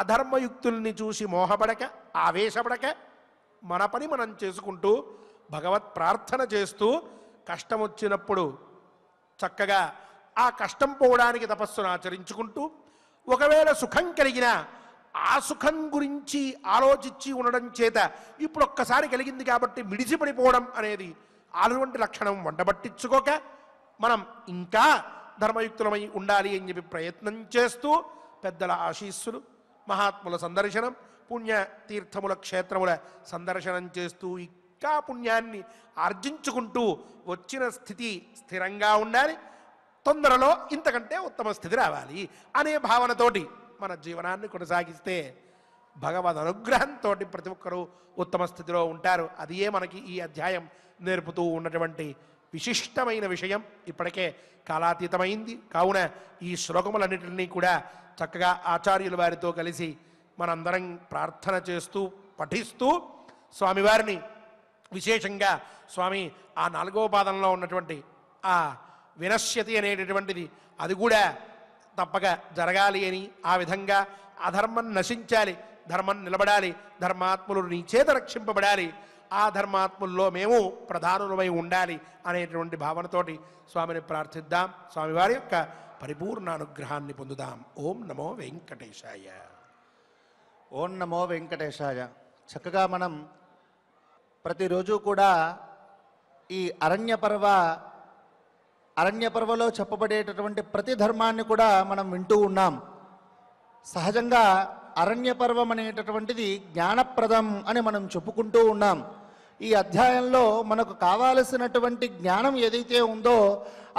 అధర్మయుక్తుల్ని చూసి మోహపడక ఆవేశపడక మన పని మనం చేసుకుంటూ భగవత్ ప్రార్థన చేస్తూ కష్టం వచ్చినప్పుడు చక్కగా ఆ కష్టం పోవడానికి తపస్సును ఆచరించుకుంటూ ఒకవేళ సుఖం కలిగినా ఆ సుఖం గురించి ఆలోచించి ఉండడం చేత ఇప్పుడు ఒక్కసారి కలిగింది కాబట్టి మిడిసిపడిపోవడం అనేది అటువంటి లక్షణం వంటబట్టించుకోక మనం ఇంకా ధర్మయుక్తులమై ఉండాలి అని చెప్పి ప్రయత్నం చేస్తూ పెద్దల ఆశీస్సులు, మహాత్ముల సందర్శనం, పుణ్యతీర్థముల క్షేత్రముల సందర్శనం చేస్తూ ఇంకా పుణ్యాన్ని ఆర్జించుకుంటూ వచ్చిన స్థితి స్థిరంగా ఉండాలి. తొందరలో ఇంతకంటే ఉత్తమ స్థితి రావాలి అనే భావనతోటి మన జీవనాన్ని కొనసాగిస్తే భగవద్ అనుగ్రహంతో ప్రతి ఒక్కరూ ఉత్తమ స్థితిలో ఉంటారు. అదియే మనకి ఈ అధ్యాయం నేర్పుతూ ఉన్నటువంటి విశిష్టమైన విషయం. ఇప్పటికే కాలాతీతమైంది కావున ఈ శ్లోకములన్నిటినీ కూడా చక్కగా ఆచార్యుల వారితో కలిసి మనందరం ప్రార్థన చేస్తూ పఠిస్తూ స్వామివారిని విశేషంగా స్వామి ఆ 4వ పాదంలో ఉన్నటువంటి ఆ వినశ్యతి అనేటటువంటిది అది కూడా తప్పక జరగాలి అని, ఆ విధంగా అధర్మం నశించాలి, ధర్మం నిలబడాలి, ధర్మాత్ములు నీ చేత రక్షింపబడాలి, ఆ ధర్మాత్ముల్లో మేము ప్రధానులమై ఉండాలి అనేటువంటి భావనతోటి స్వామిని ప్రార్థిద్దాం. స్వామివారి యొక్క పరిపూర్ణ అనుగ్రహాన్ని పొందుదాం. ఓం నమో వెంకటేశాయ.
ఓం నమో వెంకటేశాయ. చక్కగా మనం ప్రతిరోజు కూడా ఈ అరణ్యపర్వలో చెప్పబడేటటువంటి ప్రతి ధర్మాన్ని కూడా మనం వింటూ ఉన్నాం. సహజంగా అరణ్యపర్వం అనేటటువంటిది జ్ఞానప్రదం అని మనం చెప్పుకుంటూ ఉన్నాం. ఈ అధ్యాయంలో మనకు కావాల్సినటువంటి జ్ఞానం ఏదైతే ఉందో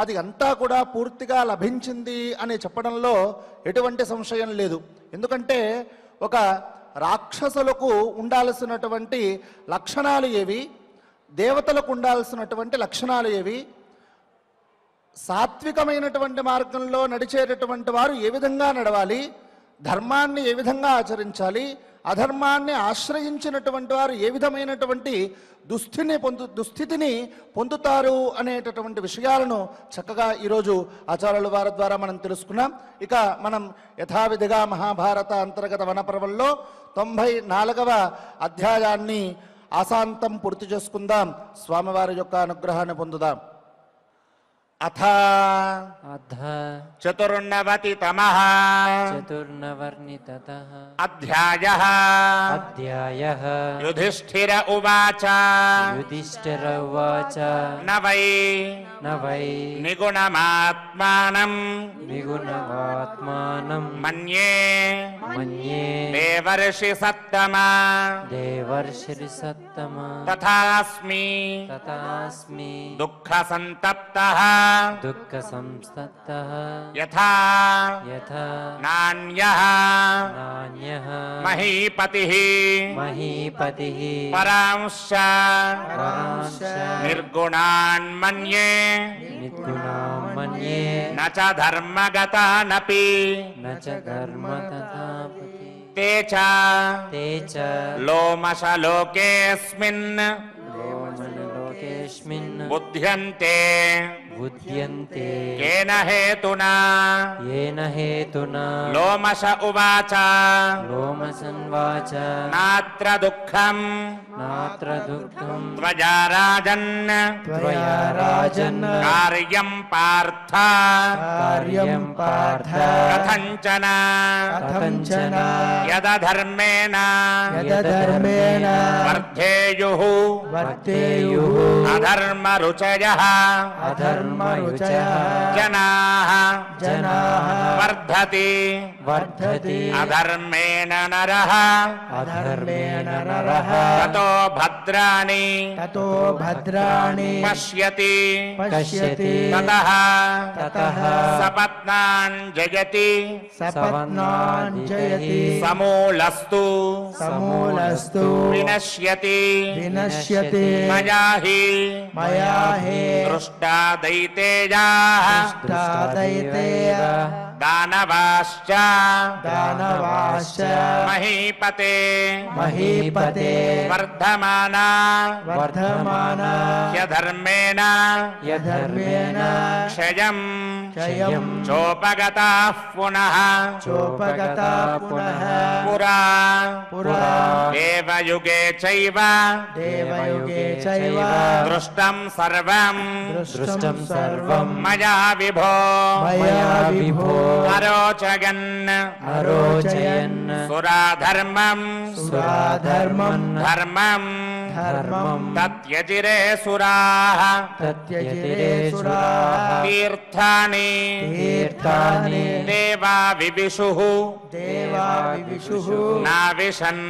అది అంతా కూడా పూర్తిగా లభించింది అని చెప్పడంలో ఎటువంటి సంశయం లేదు. ఎందుకంటే ఒక రాక్షసులకు ఉండాల్సినటువంటి లక్షణాలు ఏవి, దేవతలకు ఉండాల్సినటువంటి లక్షణాలు ఏవి, సాత్వికమైనటువంటి మార్గంలో నడిచేటటువంటి వారు ఏ విధంగా నడవాలి, ధర్మాన్ని ఏ విధంగా ఆచరించాలి, అధర్మాన్ని ఆశ్రయించినటువంటి వారు ఏ విధమైనటువంటి దుస్థితిని పొందుతారు అనేటటువంటి విషయాలను చక్కగా ఈరోజు ఆచార్యుల వారి ద్వారా మనం తెలుసుకున్నాం. ఇక మనం యథావిధిగా మహాభారత అంతర్గత వనపర్వంలో 94వ అధ్యాయాన్ని ఆశాంతం పూర్తి చేసుకుందాం. స్వామివారి యొక్క అనుగ్రహాన్ని పొందుదాం. అథ
చతుర్నవతితమః
చతుర్నవర్ణితతః
అధ్యాయః యుధిష్ఠిర ఉవాచ
యుధిష్ఠిర ఉవాచ
న వై నిగుణమాత్మానం
విగుణవాత్మానం
మన్యే
మన్యే
దేవర్షి సత్తమా
దేవర్షి సత్తమా
తథాస్మి
దుఃఖ
సంతప్తః
దుఃఖ సంస్తప్తః
యథా నాన్యః మహీపతిః పరాంశ నిర్గుణాన్ మన్యే
నిర్గుణాన్ మన్యే
న చ ధర్మగతానపి
న చ కర్మతథాపి
తే చ లోమశలోకేऽస్మిన్
यस्मिन्
బుధ్యంతే
बुध्यन्ते
కేన హేతునా
येन हेतुना
లోమశ ఉవాచ
लोमसन्वाच
నాత్ర దుఃఖం
नात्र दुःखं
త్వయా రాజన్
त्वया राजन्
కార్యం పార్థ
कार्यं पार्थ
కథంచన
कथञ्चन
యదధర్మేణ
यदधर्मेण
వర్ధేయుః
वर्तेयुः
అధర్మరుచయః
अधर्मरुचयः
జనాః
जनाः
వర్ధతి
वर्धति
అధర్మేణ నరః
अधर्मेण नरः
తతో భద్రాణి
ततो भद्राणि
పశ్యతి
पश्यति
తతః
ततः
సపత్నాన్ జయతి
सपत्नान् जयति
సమూలస్తు
समूलस्तु
వినశ్యతి
विनश्यति
మయా హి
मया हि
దృష్టా దైతేయాః
दैतेय
దానవాశ్చ
दानवाश्च
మహీపతే
महीपते
వర్ధమానా
वर्धमाना
హ్యధర్మేణ
यधर्मेण
క్షయం
क्षयं
చోపగతాః పునః
चोपगता पुनः
పురా
पुरा
దేవయుగే చైవ
देवयुगे चैव
దృష్టం సర్వం
दृष्टं सर्वं
మయా విభో
मया विभो
అరోచగన్
अरोचयन्
సురాధర్మం
सुराधर्मं
ధర్మం
धर्मं
తత్యజిరే సురాః
तत्यजिरे सुराः
తీర్థాని
तीर्थानि
దేవా వివిషుః
देवा विविशुः
నావిశన్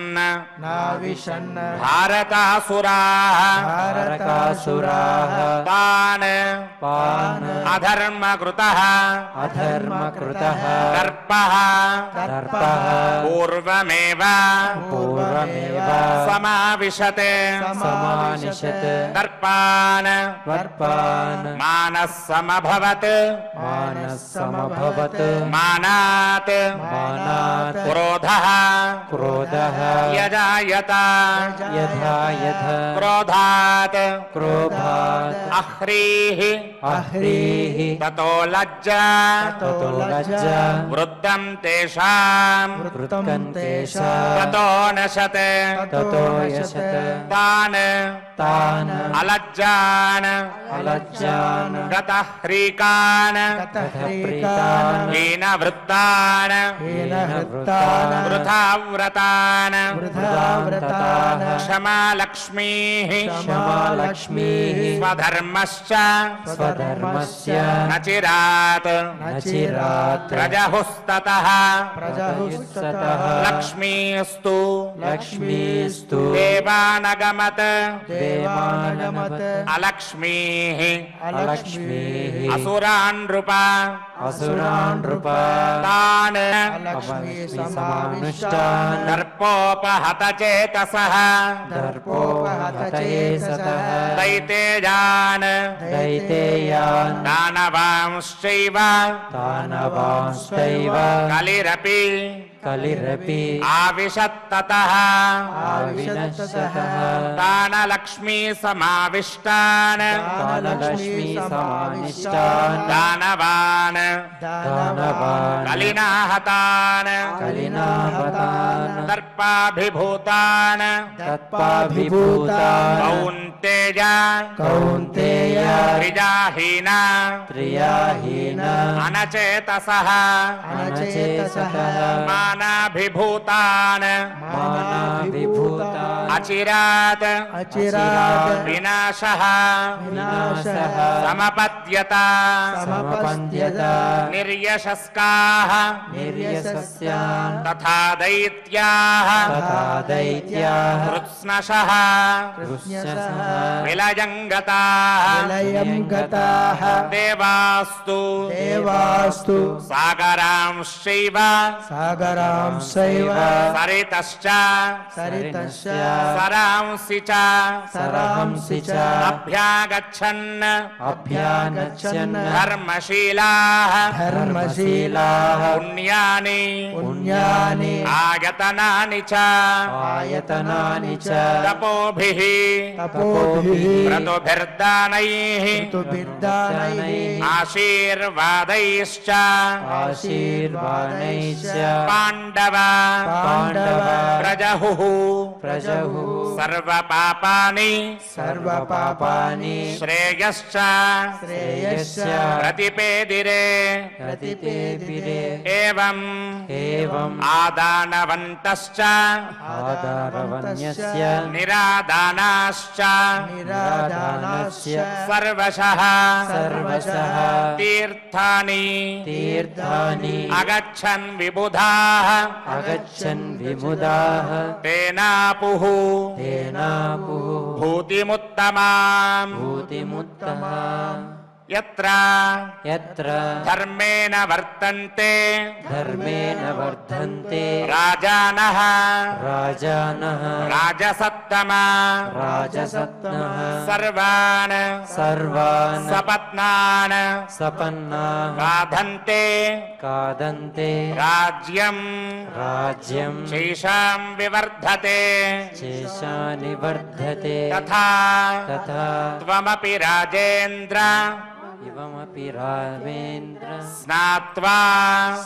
नाविशन्
భారతాసురాः
भारकासुराः
తాన్
पान्
అధర్మకృతః
अधर्मकृतः
దర్పః
दर्पः
పూర్వమేవ
पूर्वमेव
సమావిశత్
समानिशत्
దర్పాన్
दर्पान्
మానः సమభవత్
मानः समभवत्
మానాత్
मानात्
క్రోధः
क्रोधः
యజాయత
यथा यथ
క్రోధాత్
क्रोधात्
అహ్రీః
अह्रीः
తతో లజ్జా
ततो लज्जा
వృద్ధం తేషాం
वृत्तं तेषां
తతో నశత్
ततो यशत्
తాన్
तान्
అలజ్జాన్
अलज्जान्
గతహ్రీకాన్
गतप्रीतान्
హీనవృత్తాన్
हीनहृत्तान्
వృథావ్రతాన్
वृथाव्रतान्
క్షమాలక్ష్మీః
क्षमालक्ष्मीः
స్వధర్మశ్చ
स्वधर्मस्य
నచిరాత్
नचिरात्
ప్రజహుస్తతః
प्रजहुस्ततः
లక్ష్మీస్తు
लक्ष्मीस्तु
దేవానగమత్
देवानगमत्
అలక్ష్మీః
अलक्ष्मीः
అసురాన్ నృప
असुरानृप
తాన్
लक्ष्मी
समानुष्ठान्
దర్పోపహత చేతసః
दर्पोपहतचेतसः
దైతేయాన్
दैतेयान्
దానవాంశ్చైవ
दानवांश्चैव
కలిరపి
कलिरपि
ఆవిశత్తతః
आविनश्यतः
దానలక్ష్మీ సమావిష్టాన్
काललक्ष्मी समानिष्टान्
దానవాన్
दानवान्
కలినాహతాన్
कलिनाहतान्
దర్పాభిభూతాన్
तत्पाभिभूतान्
కౌంతేయ
कौन्तेय
త్రిజాహీన
त्रियाहीन
అనచేతసః
अनचेतसः
మానాభిభూతాన్
मानाभिभूतान्
అచిరాత్
अचिरात्
వినాశః
विनाशः
సమపద్యత
समपद्यत
నిర్యశస్కాః
निर्यसस्यान्
తథా దైత్యాః
तथा दैत्याः
కృత్స్నశః
कृष्णसः
విలయంగతాః
विलयं गताः
దేవాస్తు
देवास्तु
సాగరాంశ్చైవ
सागरांशैव
సరితశ్చ
सरितश्च
సరాంసి చ
सरांसि च
అభ్యాగచ్చన్
अभ्यागच्छन्
ధర్మశీలాః
धर्मशीलाः
పుణ్యాని
पुण्यानि
ఆయతనాని చ
आयतनानि च
తపోభిః
तपोभिः
వ్రతుభిర్దానైః
ఋతుభిర్దానైః
ఆశీర్వాదైశ్చ
ఆశీర్వాణైశ్చ
పాండవ
పాండవ
ప్రజహుః
ప్రజహు
సర్వపాపాని
సర్వపాపాని
శ్రేయశ్చ
శ్రేయస్య
ప్రతిపేదిరే
ప్రతిపేదిరే
ఏవం
ఏవం
ఆదానవంతశ్చ
ఆధారవన్యస్య
నిరాదానాశ్చ
నిరాదానస్య
సర్వశః
సర్వశః
తీర్థాని
తీర్థాని
అగచ్చన్ విబుధాః
అగచ్చన్ విముదాః
తేనాపుః
తేనాపుః
భూతిముత్తమాం
భూతిముత్తమాం
యత్ర
యత్ర
ధర్మేణ వర్తంతే
ధర్మేణ వర్ధన్తే
రాజానః
రాజానః
రాజసత్తమా
రాజసత్నః
సర్వాన్
సర్వాన్
సపత్నాన్
సపన్నాః
బాధంతే
కాదంతే
రాజ్యం
రాజ్యం
శేషాం వివర్ధతే
శేషాని వర్ధతే
తథా
తథా
త్వమపి రాజేంద్ర
ఇవమపి రామేంద్ర
స్నాత్వా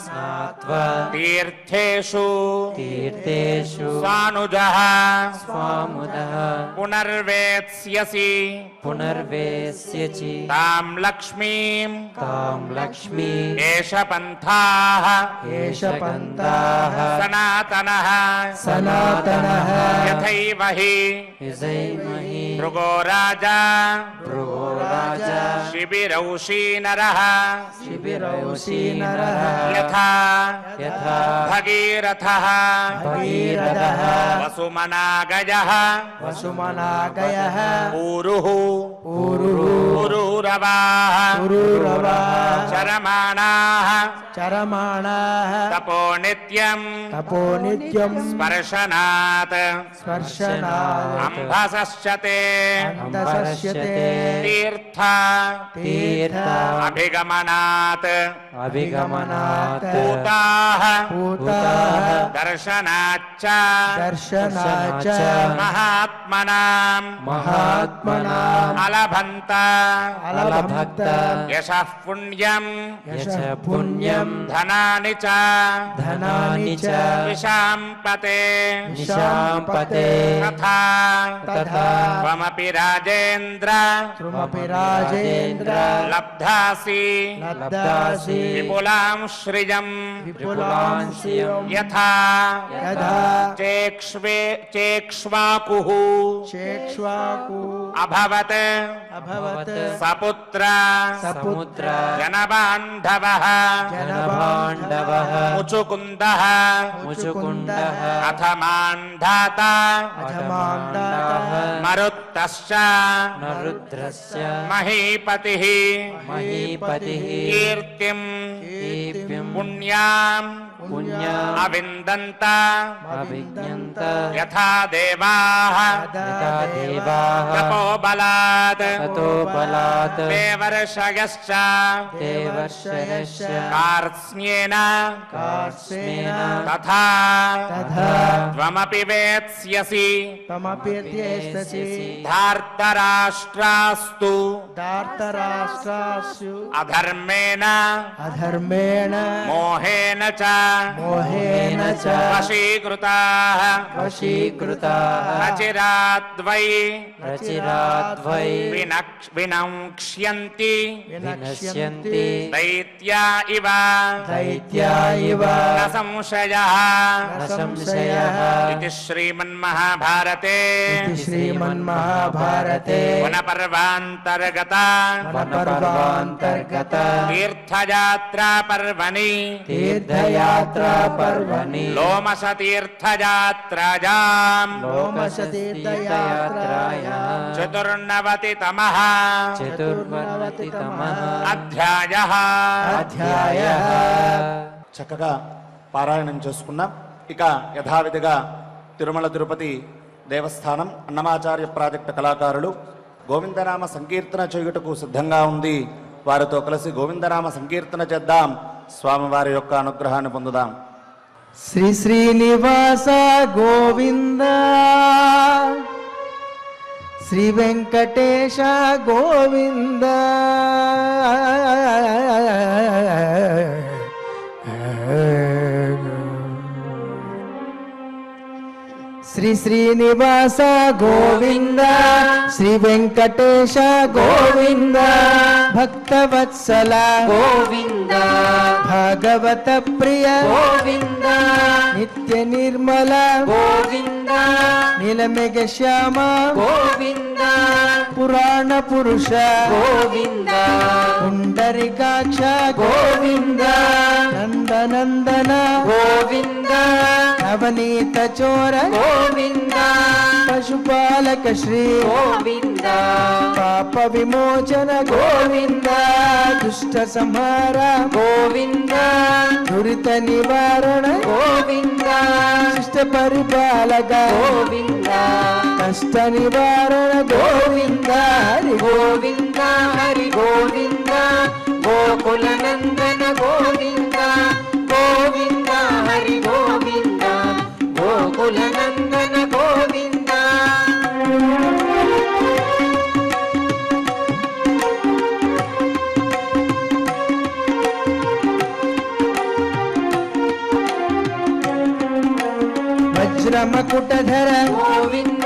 స్నాత్వా
తీర్థేషు
తీర్థేషు
సానుజః
స్వాముదః
పునర్వేత్స్యసి
పునర్వేస్యచి
తాం లక్ష్మీం
తాం లక్ష్మీ
ఏష పంథాః
ఏష పంథాః
సనాతనః
సనాతనః
యథైవ హి
విజయమహి
భృగో రాజా
భృగో రాజా
శిబిరౌషీ నరః
శిబిరౌషీ నరః
యథా
యథా
భగీరథః
భగీరథః
వసుమనాగయః
వసుమనాగయః
ఊరుః
ఊరుః
పురూరవాః
పురూరవాః
చరమాణాః
చరమాణాః
తపో నిత్యం
తపో నిత్యం
స్పర్శనాత్
స్పర్శనాత్
అంభసశ్చతే
అంతసస్యతే
తీర్థ
తీర్థ
అభిగమనాత్
అభిగమనాత్
పూతాః
పూతాః
దర్శనాచ్చ
దర్శనాచ
మహాత్మనాం
మహాత్మనాం
అలభంత
అలభక్త
యశః పుణ్యం
యశ పుణ్యం
ధనాని చ
ధనాని చ
విశాంపతే
విశాంపతే
తథా
తథా
త్వమపి రాజేంద్ర
త్వమపి రాజేంద్ర
లబ్ధాసి
లబ్ధాసి
విపులాం శ్రియం
విపులాం శ్రియం
యథా
యథా
చేక్ష్వాకుః
చేక్ష్వాకు
అభవత్
అభవత్
సపుత్ర
సముద్ర
జనబాంధవః
జనభాండవః
ముచుకుందః
ముచుకుండః
అథ మాంధాత
అధమాందాతః
మరుత్తశ్చ
నరుద్రస్య
మహీపతిః
మహీపతిః
కీర్తిం
దీప్యం
పుణ్యాం
పుణ్యా
అవిందంత
అభిజ్ఞంత
యథా దేవాః
యథా దేవాః
తపోబలాత్
తతో బలాత్
దేవర్షయశ్చ
దేవర్షయశ్చ
కార్త్స్న్యేన
కార్త్స్యేన
తథా
తథా
త్వమపి వేత్స్యసి
తమప్యర్థ్యేస్తసి
ధార్తరాష్ట్రాస్తు
దార్తరాష్ట్రాసు
అధర్మేణ
అధర్మేణ
మోహేన చ
మోహేన చ
వశీకృతాః
వశీకృతాః
రచిరాద్వై
రచిరాద్వై
వినక్ష్యంతి
వినశ్యంతి
దైత్యా ఇవ
దైత్యా ఇవ
న సంశయః
న సంశయః
ఇది శ్రీమన్మహాభారతే
ఇది శ్రీమన్మహాభారతే
వనపర్వాంతర్గత
వనపర్వాంతర్గత
తీర్థయాత్రా పర్వణి
తీర్థయాత్రా పర్వణి
లోమస తీర్థయాత్రాయాం
లోమసతీర్థయాత్రాయాం
చతుర్నవతితమః
చతుర్వర్తితమః
అధ్యాయః
అధ్యాయః
చక్కగా పారాయణం చేసుకున్నాం. ఇక యథావిధిగా తిరుమల తిరుపతి దేవస్థానం అన్నమాచార్య ప్రాజెక్టు కళాకారులు గోవిందనామ సంకీర్తన చేయుటకు సిద్ధంగా ఉంది. వారితో కలిసి గోవిందనామ సంకీర్తన చేద్దాం, స్వామివారి యొక్క అనుగ్రహాన్ని పొందుదాం.
శ్రీ శ్రీనివాస గోవింద శ్రీ వెంకటేశ గోవింద శ్రీ శ్రీనివాస గోవింద శ్రీ వెంకటేశ గోవింద భక్తవత్సల
గోవింద
భాగవత ప్రియ
గోవింద
నిత్య నిర్మల
గోవింద
నీలమేఘ శ్యామ
గోవింద
పురాణ పురుష
గోవింద
పుండరికాక్ష
గోవింద
నందనందన
గోవింద
నవనీత చోర
గోవింద
పశుపాలక శ్రీ
గోవింద
పాప విమోచన గోవింద దుష్ట సంహార
గోవింద
దురిత నివారణ
గోవింద
శిష్ట పరిపాలక
గోవింద
కష్ట నివారణ గోవింద హరి
గోవింద హరి గోవింద గోకుల నందన గోవింద గోవింద హరి గోవింద గోకుల నందన గోవింద
వజ్రమకుటధర
గోవింద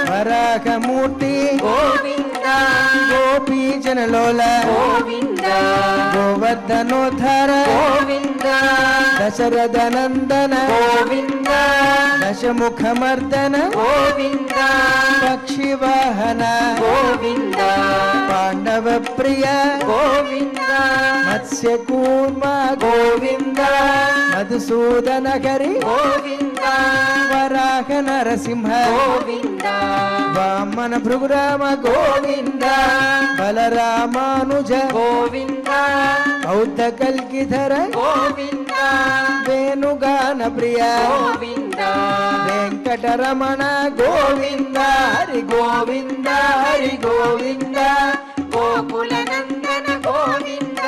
వరాహమూర్తి
గోవింద
గోపీజనలోల
గోవింద
గోవర్ధనోద్ధర
గోవింద
దశరథ నందన
గోవింద
దశముఖమర్దన
గోవింద
పక్షి వాహన
గోవింద
పాండవ ప్రియ
గోవింద
మత్స్య కూర్మ
గోవింద
మధుసూదన హరి
గోవింద
వరాహ నరసింహ
గోవింద
వామన భృగురామ గోవింద బలరామానుజ
గోవింద
బౌద్ధ కల్కిధర
గోవింద
వేణుగాన ప్రియ
గోవింద
వెంకటరమణ గోవింద హరి
గోవింద హరి గోవింద గోకుల నందన గోవింద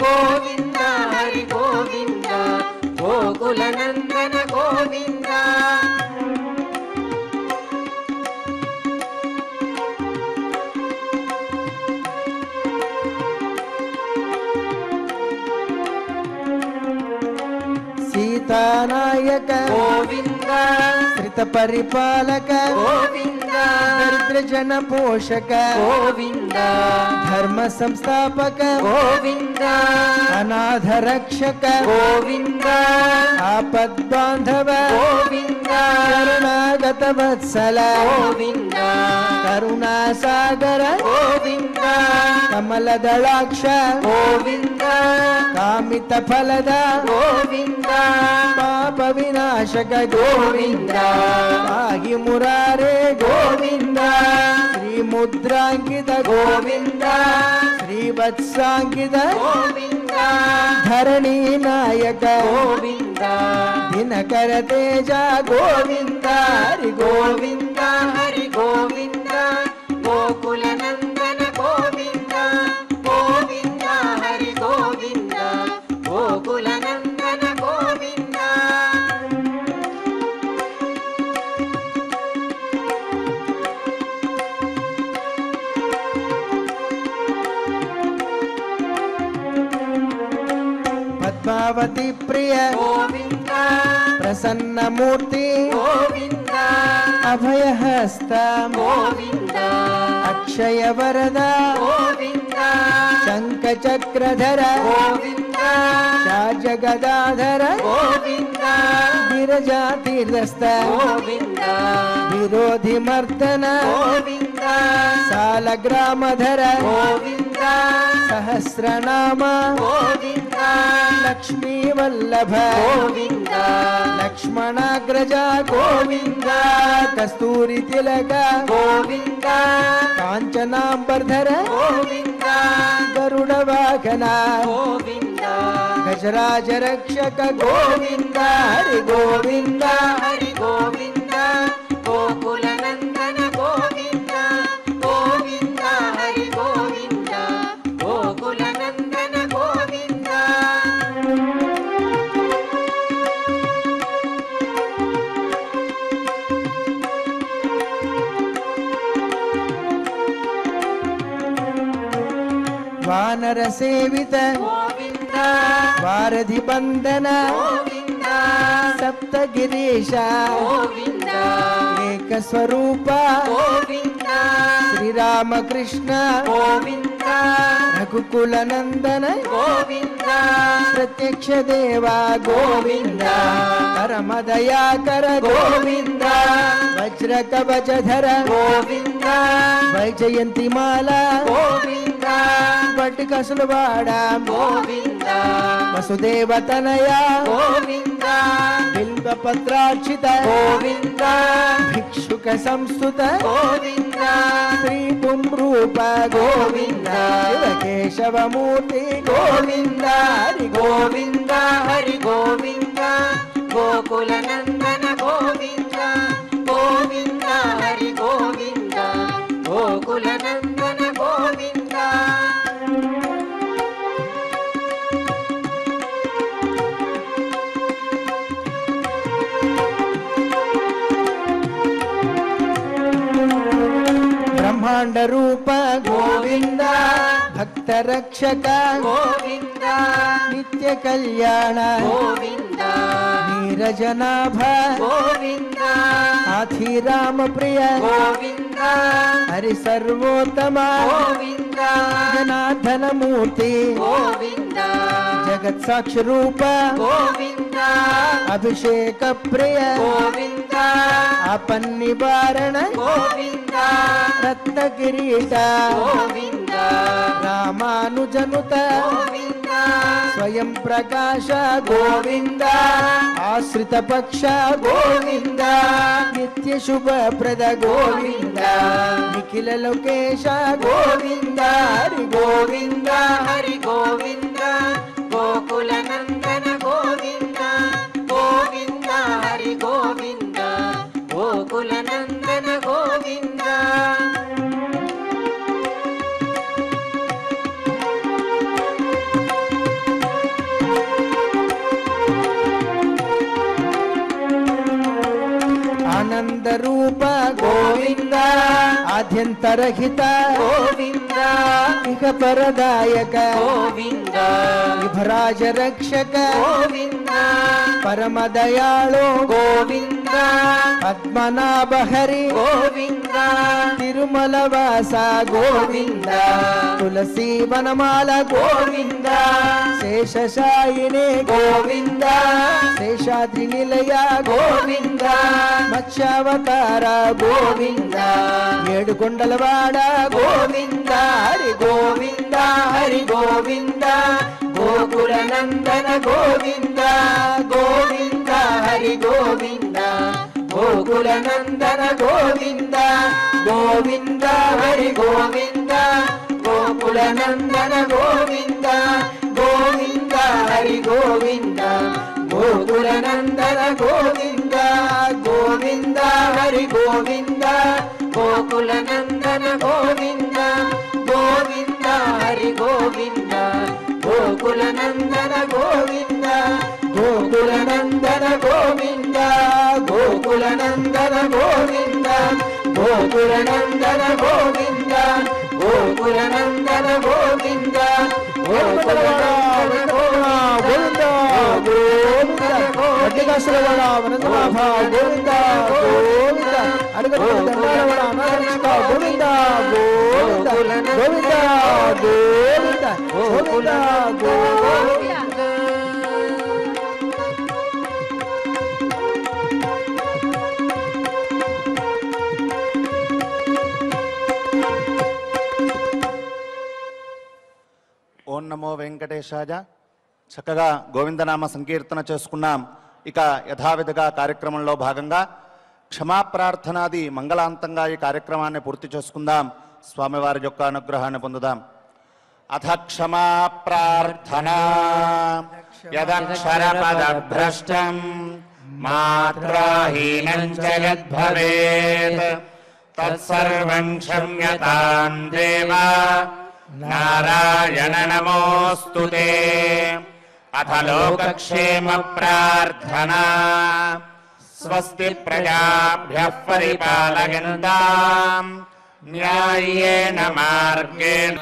గోవింద హరి గోవింద గోకుల నందన గోవింద
సీతానాయక
గోవింద
శ్రిత పరిపాలక
గోవింద
దరిద్ర జన పోషక
గోవింద
ధర్మ సంస్థాపక
గోవింద
అనాథ రక్షక
గోవింద
ఆపద్బాంధవ
గోవింద
కరుణాగత వత్సల
గోవింద
కరుణా సాగర
గోవింద
కమల దళాక్ష
గోవింద
కామిత ఫలద
గోవింద
పాప వినాశక గోవింద పాగి మురారే గోవింద శ్రీ ముద్రాంకిత గోవింద శ్రీ వత్సాంకిత
గోవింద
ధరణి నాయక
గోవింద
దినకర తేజ గోవింద హరి
గోవింద హరి గోవింద గోకుల నందన గోవింద గోవింద హరి గోవింద గోకుల నందన గోవింద
పద్మావతి ప్రియ
గోవింద
ప్రసన్న మూర్తి
గోవింద
అభయహస్త
గోవింద
అక్షయ వరద
గోవింద
శంఖ చక్రధర
గోవింద
రాజగదాధర
గోవింద
విరజా తీర్థస్థ
గోవింద
విరోధి మర్దన
గోవింద
సాలగ్రామధర
గోవింద
సహస్రనామ
గోవింద
లక్ష్మీ వల్లభ
గోవింద
లక్ష్మణాగ్రజ గోవింద కస్తూరి తిలక
గోవింద
కాంచనాంబర్ధర
గోవింద
గరుడ వాహన
గోవింద
గజరాజ రక్షక గోవింద హరి గోవింద
హరి గోవింద గోకుల నందన గోవింద గోవింద హరి గోవింద గోకుల నందన గోవింద
వానర సేవిత
గోవింద
వారధి బంధన
గోవింద
సప్తగిరీశ
గోవింద
ఏక స్వరూప
గోవింద
శ్రీరామకృష్ణ
గోవింద
రఘుకుల నందన
గోవింద
ప్రత్యక్ష దేవా గోవింద పరమదయాకర గోవింద వజ్ర కవచధర
గోవింద
వైజయంతి మాల
గోవింద
పట్టుకసులవాడ
గోవింద
వసుదేవ తనయ
గోవింద
బిల్వపత్రార్చిత
గోవింద
భిక్షుక సంస్థుత
గోవింద
శ్రీ పుంరూప గోవింద శివకేశవమూర్తి గోవింద హరి
గోవింద హరి గోవింద గోకుల నందన గోవింద గోవింద హరి గోవింద గోకుల నందన గోవింద
బ్రహ్మాండ రూప
గోవింద
భక్త రక్షక
గోవింద
నిత్య కళ్యాణ
గోవింద
నీరజనాభ
గోవింద
ఆధిరామ ప్రియ
గోవింద
హరి సర్వోత్తమ
గోవింద
జనార్దన మూర్తి
గోవింద
జగత్ సాక్షి రూప
గోవింద
అభిషేక ప్రియ
గోవింద
ఆపన్నివారణ
గోవింద
రత్న కిరీట
గోవింద
రామానుజనుత
గోవింద
స్వయం ప్రకాశ గోవింద ఆశ్రిత పక్ష గోవింద నిత్య శుభ ప్రద గోవింద నిఖిల లోకేశ గోవింద హరి
గోవింద హరి గోవింద గోకుల నందన గోవింద గోవింద హరి గోవింద గోకుల నందన గోవింద
ఆనంద రూప గోవింద ఆద్యంతరహిత
గోవింద
ఇక పరదాయక
గోవింద
విభరాజ రక్షక
గోవింద
పరమ దయాళో
గోవింద
పద్మనాభ హరి
గోవింద
తిరుమల వాస గోవింద తులసి వనమాల గోవింద శేషశాయినే గోవింద శేషాద్రి నిలయ గోవింద మత్స్యావతార గోవింద ఏడుకొండలవాడ గోవింద హరి గోవింద హరి గోవింద
గోకుల నందన గోవింద గోవింద హరి గోవింద గోకుల నందన గోవింద గోవింద హరి గోవింద గోకుల నందన గోవింద గోవింద హరి గోవింద గోకుల నందన గోవింద గోవింద హరి గోవింద గోకుల నందన గోవింద గోవింద హరి గోవింద గోకుల నందన గోవింద గోకుల నందన గోవింద గోకుల నందన గోవింద గోకుల నందన గోవింద గోకుల నందన గోవింద గోకుల నందన గోవింద
వడ్డికాసులవాడ వనజనాభ గోవింద గోవింద అడుగు దండాలవాడ అనారక్షక గోవింద గోవింద గోవింద గోవింద గోవింద గోవింద
ఓం నమో వెంకటేశాయ. చక్కగా గోవిందనామ సంకీర్తన చేసుకున్నాం. ఇక యథావిధిగా కార్యక్రమంలో భాగంగా క్షమాప్రార్థనాది మంగళాంతంగా ఈ కార్యక్రమాన్ని పూర్తి చేసుకుందాం. స్వామివారి యొక్క అనుగ్రహాన్ని పొందుదాం. అథ క్షమా ప్రార్థనా
యదక్షరపదభ్రష్టం మాత్రాహీనం చ యద్భవేత్ తత్సర్వం క్షమ్యతాం దేవా నారాయణ నమోస్తుతే. అథ లోకక్షేమ ప్రార్థనా స్వస్తి ప్రజాభ్యః పరిపాలయంతాం న్యాయేన మార్గేణ